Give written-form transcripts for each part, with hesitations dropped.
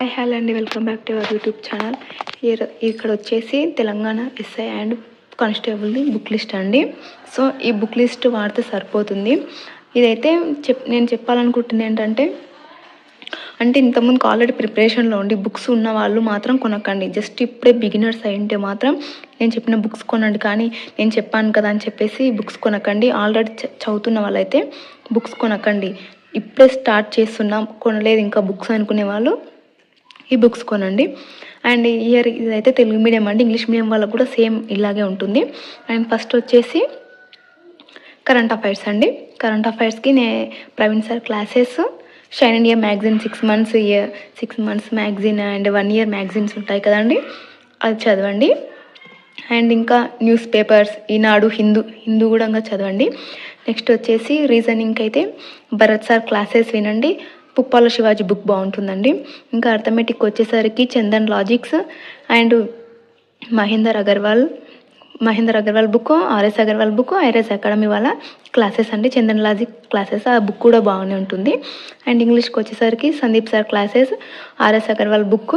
Hi hello అండి, welcome back to our YouTube channel. ఇక్కడ వచ్చేసి తెలంగాణ ఎస్ఐ అండ్ కానిస్టేబుల్ది బుక్ లిస్ట్ అండి. సో ఈ బుక్ లిస్ట్ వాడితే సరిపోతుంది. ఇదైతే నేను చెప్పాలనుకుంటుంది ఏంటంటే, ఇంతకుముందుకు ఆల్రెడీ ప్రిపరేషన్లో ఉండి బుక్స్ ఉన్న వాళ్ళు మాత్రం కొనకండి. జస్ట్ ఇప్పుడే బిగినర్స్ అయింటే మాత్రం నేను చెప్పిన బుక్స్ కొనండి, కానీ నేను చెప్పాను కదా అని చెప్పేసి బుక్స్ కొనకండి. ఆల్రెడీ చదువుతున్న వాళ్ళైతే బుక్స్ కొనకండి. ఇప్పుడే స్టార్ట్ చేస్తున్నాం, కొనలేదు ఇంకా బుక్స్ అనుకునే వాళ్ళు ఈ బుక్స్ కొనండి. అండ్ ఇదైతే తెలుగు మీడియం అండి. ఇంగ్లీష్ మీడియం వాళ్ళకు కూడా సేమ్ ఇలాగే ఉంటుంది. అండ్ ఫస్ట్ వచ్చేసి కరెంట్ అఫైర్స్ అండి. కరెంట్ అఫైర్స్కి Praveen sir classes, shine India magazine 6 months magazine and 1 year magazines ఉంటాయి కదండి, అది చదవండి. అండ్ ఇంకా న్యూస్ పేపర్స్, ఈనాడు, హిందూ కూడా చదవండి. నెక్స్ట్ వచ్చేసి రీజనింగ్కి అయితే భరత్ సార్ క్లాసెస్ వినండి. పుప్పాల శివాజీ బుక్ బాగుంటుందండి. ఇంకా అర్థమెటిక్ వచ్చేసరికి Chandan logics and Mahender Agarwal book, RS Agarwal book, ఐరస్ అకాడమీ వాళ్ళ క్లాసెస్ అండి. చందన్ లాజిక్ క్లాసెస్, ఆ బుక్ కూడా బాగానే ఉంటుంది. అండ్ ఇంగ్లీష్కి వచ్చేసరికి Sandeep sir classes, RS Agarwal book,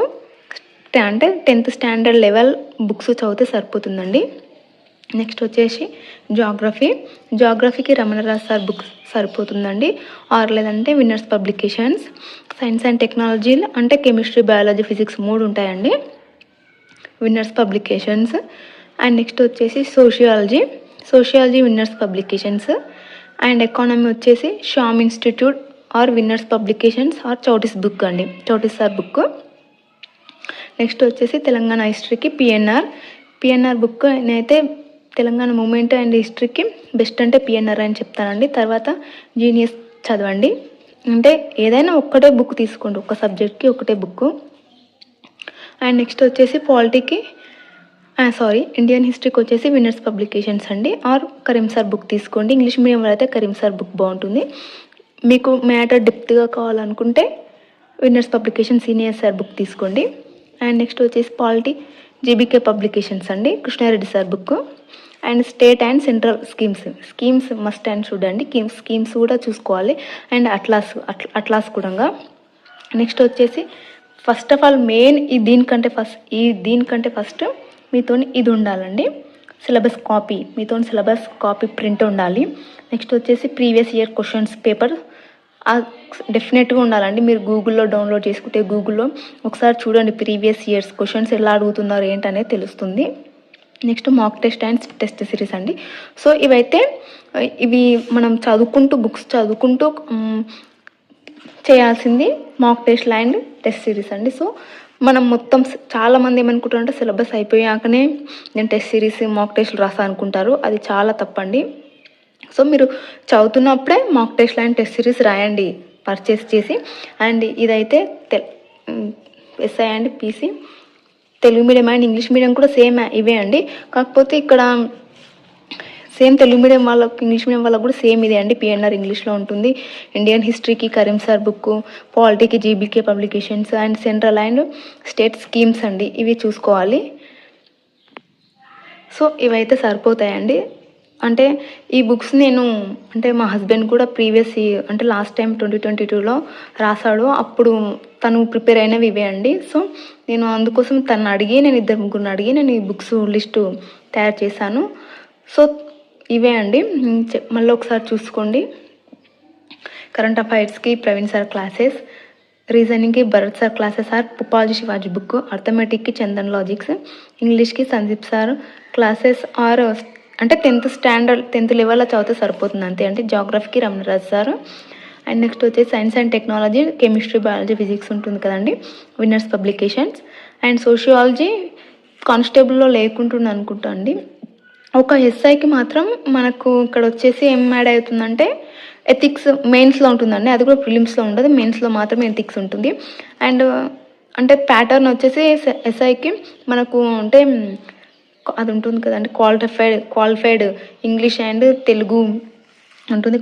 అంటే 10th standard లెవెల్ బుక్స్ చదివితే సరిపోతుందండి. నెక్స్ట్ వచ్చేసి జాగ్రఫీకి రమణరాజ్ సార్ బుక్ సరిపోతుందండి. లేదంటే winners publications. Science and technology అంటే కెమిస్ట్రీ, బయాలజీ, ఫిజిక్స్ 3 ఉంటాయండి, విన్నర్స్ పబ్లికేషన్స్. అండ్ నెక్స్ట్ వచ్చేసి sociology winners publications. And economy వచ్చేసి షామ్ ఇన్స్టిట్యూట్ విన్నర్స్ పబ్లికేషన్స్ చౌటిస్ బుక్ అండి, చౌటిస్ సార్ బుక్. నెక్స్ట్ వచ్చేసి తెలంగాణ హిస్టరీకి పిఎన్ఆర్ బుక్. నేనైతే తెలంగాణ మూమెంట్ అండ్ హిస్టరీకి బెస్ట్ అంటే పిఎన్ఆర్ అని చెప్తానండి. తర్వాత జీనియస్ చదవండి. అంటే ఏదైనా ఒక్కటే బుక్ తీసుకోండి, ఒక్క సబ్జెక్ట్కి ఒకటే బుక్. అండ్ నెక్స్ట్ వచ్చేసి ఇండియన్ హిస్టరీకి వచ్చేసి విన్నర్స్ పబ్లికేషన్స్ అండి, కరీం సార్ బుక్ తీసుకోండి. ఇంగ్లీష్ మీడియం అయితే కరీం సార్ బుక్ బాగుంటుంది. మీకు మ్యాటర్ డెప్త్గా కావాలనుకుంటే winners publication senior sir book తీసుకోండి. అండ్ నెక్స్ట్ వచ్చేసి పాలిటీ జీబీకే పబ్లికేషన్స్ అండి, Krishna Reddy sir book. And state and central schemes must and చూడండి, స్కీమ్స్ కూడా చూసుకోవాలి. అండ్ అట్లాస్ కూడా. నెక్స్ట్ వచ్చేసి ఫస్ట్ ఆఫ్ ఆల్ మెయిన్ దీనికంటే ఫస్ట్ మీతో ఇది ఉండాలండి, సిలబస్ కాపీ ప్రింట్ ఉండాలి. నెక్స్ట్ వచ్చేసి ప్రీవియస్ ఇయర్ క్వశ్చన్స్ పేపర్ డెఫినెట్గా ఉండాలండి. మీరు గూగుల్లో డౌన్లోడ్ చేసుకుంటే గూగుల్లో ఒకసారి చూడండి, ప్రీవియస్ ఇయర్స్ క్వశ్చన్స్ ఎలా అడుగుతున్నారు ఏంటనేది తెలుస్తుంది. Next mock test and test series అండి. సో ఇవి మనం బుక్స్ చదువుకుంటూ చేయాల్సింది మాక్ టెస్ట్ అండ్ టెస్ట్ సిరీస్ అండి. సో మనం మొత్తం చాలామంది ఏమనుకుంటారంటే సిలబస్ అయిపోయాకనే నేను టెస్ట్ సిరీస్ మాక్ టెస్ట్లు రాసా అనుకుంటారు, అది చాలా తప్పండి. సో మీరు చదువుతున్నప్పుడే mock test and test series రాయండి పర్చేస్ చేసి. అండ్ ఇదైతే SI and PC Telugu medium and English medium కూడా సేమ్ ఇవే అండి. కాకపోతే ఇక్కడ సేమ్ తెలుగు మీడియం వాళ్ళకు ఇంగ్లీష్ మీడియం వాళ్ళకు కూడా సేమ్ ఇదే అండి. పిఎన్ఆర్ ఇంగ్లీష్లో ఉంటుంది. ఇండియన్ హిస్టరీకి కరీం సార్ బుక్, పాలిటీకి GBK publications and central and state schemes అండి, ఇవి చూసుకోవాలి. సో ఇవైతే సరిపోతాయండి. అంటే ఈ బుక్స్ నేను మా హస్బెండ్ కూడా ప్రీవియస్ అంటే లాస్ట్ టైం 2022లో రాశాడు, అప్పుడు తను ప్రిపేర్ అయినవి ఇవే అండి. సో నేను అందుకోసం తను అడిగి, నేను 2-3 అడిగి నేను ఈ బుక్స్ లిస్టు తయారు చేశాను. సో ఇవే అండి, మళ్ళీ ఒకసారి చూసుకోండి. కరెంట్ అఫైర్స్కి ప్రవీణ్ సార్ క్లాసెస్, రీజనింగ్కి Bharat sir classes Puppala Shivaji book, అర్థమెటిక్కి చందన్ లాజిక్స్, ఇంగ్లీష్కి సందీప్ సార్ క్లాసెస్ అంటే 10th లెవెల్లో చదివితే సరిపోతుంది అంతే. అంటే జాగ్రఫీకి రమణరాజ్ సార్. అండ్ నెక్స్ట్ వచ్చేసి science and technology, chemistry, biology, physics ఉంటుంది కదండి, విన్నర్స్ పబ్లికేషన్స్. అండ్ సోషియాలజీ కానిస్టేబుల్లో లేకుంటుంది అనుకుంటా అండి. ఒక ఎస్ఐకి మాత్రం మనకు ఇక్కడ వచ్చేసి ఏం యాడ్ అవుతుందంటే ఎథిక్స్ మెయిన్స్లో ఉంటుందండి, అది కూడా ప్రిలిమ్స్లో ఉండదు, మెయిన్స్లో మాత్రమే ఎథిక్స్ ఉంటుంది. అండ్ అంటే ప్యాటర్న్ వచ్చేసి ఎస్ఐకి మనకు అది ఉంటుంది కదండి, క్వాలిఫైడ్ ఇంగ్లీష్ అండ్ తెలుగు ఉంటుంది,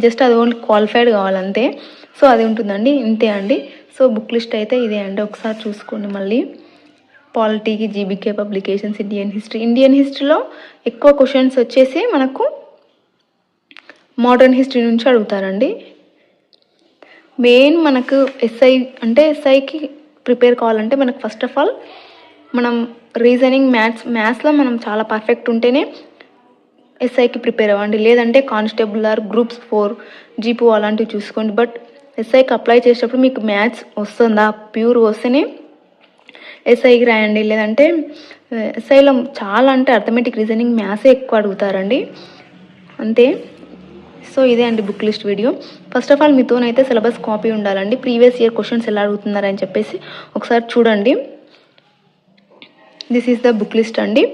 జస్ట్ అది ఓన్లీ క్వాలిఫైడ్ కావాలంతే. సో అది ఉంటుందండి, ఇంతే అండి. సో బుక్ లిస్ట్ అయితే ఇదే అండి, ఒకసారి చూసుకోండి. మళ్ళీ పాలిటీకి జీబీకే పబ్లికేషన్స్, ఇండియన్ హిస్టరీలో ఎక్కువ క్వశ్చన్స్ వచ్చేసి మనకు మోడర్న్ హిస్టరీ నుంచి అడుగుతారండి. మెయిన్ మనకు ఎస్ఐకి ప్రిపేర్ కావాలంటే మనకు ఫస్ట్ ఆఫ్ ఆల్ మనం రీజనింగ్ మ్యాథ్స్లో మనం చాలా పర్ఫెక్ట్ ఉంటేనే ఎస్ఐకి ప్రిపేర్ అవ్వండి. లేదంటే కానిస్టేబుల్ ఆర్ గ్రూప్స్ 4 జీపో అలాంటివి చూసుకోండి. బట్ ఎస్ఐకి అప్లై చేసేటప్పుడు మీకు మ్యాథ్స్ వస్తుందా, ప్యూర్ వస్తేనే ఎస్ఐకి రాయండి. లేదంటే ఎస్ఐలో చాలా అంటే అర్థమెటిక్, రీజనింగ్, మ్యాథ్సే ఎక్కువ అడుగుతారండి, అంతే. సో ఇదే అండి book list video. First of all మీతోనైతే సిలబస్ కాపీ ఉండాలండి. ప్రీవియస్ ఇయర్ క్వశ్చన్స్ ఎలా అడుగుతున్నారని చెప్పేసి ఒకసారి చూడండి. This is the book list అండి.